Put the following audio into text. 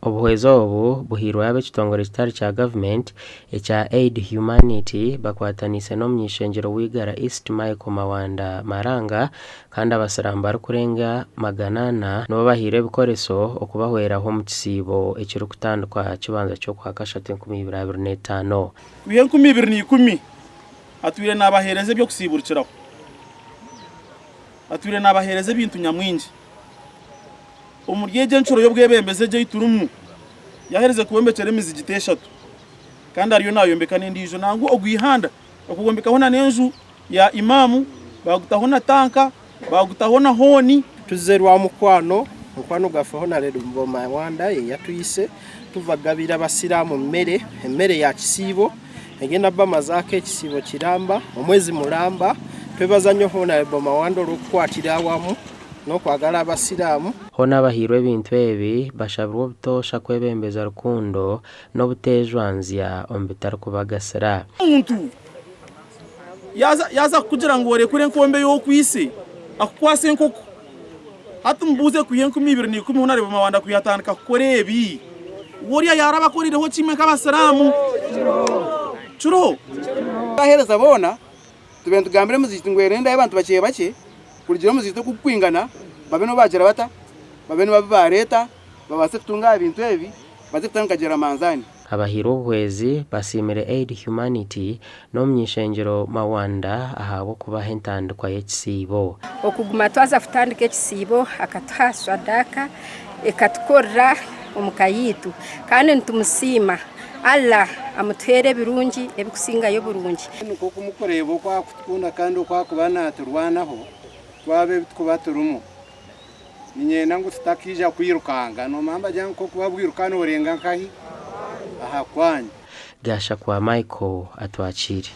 Obuhwezo obu buhirwa yabe kitongore kitari kya government ekya Aid Humanity bakwatanise no mnyishengero wigara East Michael Mawanda Maranga kandi abasiramu bari kurenga 800 no bahire bikoreso okubahweraho mu kisibo ekiri kutandikwa kibanza cyo kwa Kashatu 2025 wiye 2010 atwire nabahereze byo kusiburikiraho atwire nabahereze bintu nyamwingi umuryeje ncuro yo bwebembeze je iturumu yahereze kubombekere imizigite 3 kandi ariyo nayombeka n'indijo nangu ogwihanda okugombeka hona nenzu ya imamu bagutaho na tanka bagutaho na honi tuzerwa mukwano gafa hona rero mboma Mawanda yatuyise tuvagabira abasiramu mmere ya kisibo egenda bamazake kisibo kiramba omwezi mulamba twebazanyo hona rero Mawanda rukwatira awamu no kwagala abasiramu hona bahirwe bintu ebi bashabirwa butosha kwebembeza rukundo no butejwanzya ombitara kubagasira umuntu yaza kugira ngo rekure nkombe yo kwise akukwase nkoko hatumbuze kuye 2010 hona rebo Mawanda kuyatandika kukorebi woriya yaraba korireho kimwe kabasiramu churo bahereza bona tubentu gambire muzitungwere nda abantu bake kugira muzito kukwingana babeno bagira bata babeno babareta babase kutunga ibintu ebi baze kutangagera manzani abahiro bwezi basimire Aid Humanity no mnyishengero Mawanda ahabo kubaha entandikwa y'ekisibo okuguma twaza kutandika ekisibo akatuha sadaka ekatukora omukayitu kandi ntumusima Allah amutere birungi ebikusinga yo burungi nuko kumukorebo kwa kutukunda kandi kwa kubana turwanaho twabe twabaturumu ninyena ngo tutakija kwirukanga no mamba jangu ko kubabwirukana orenga nkahi aha kwanya gasha kwa Michael atwachiri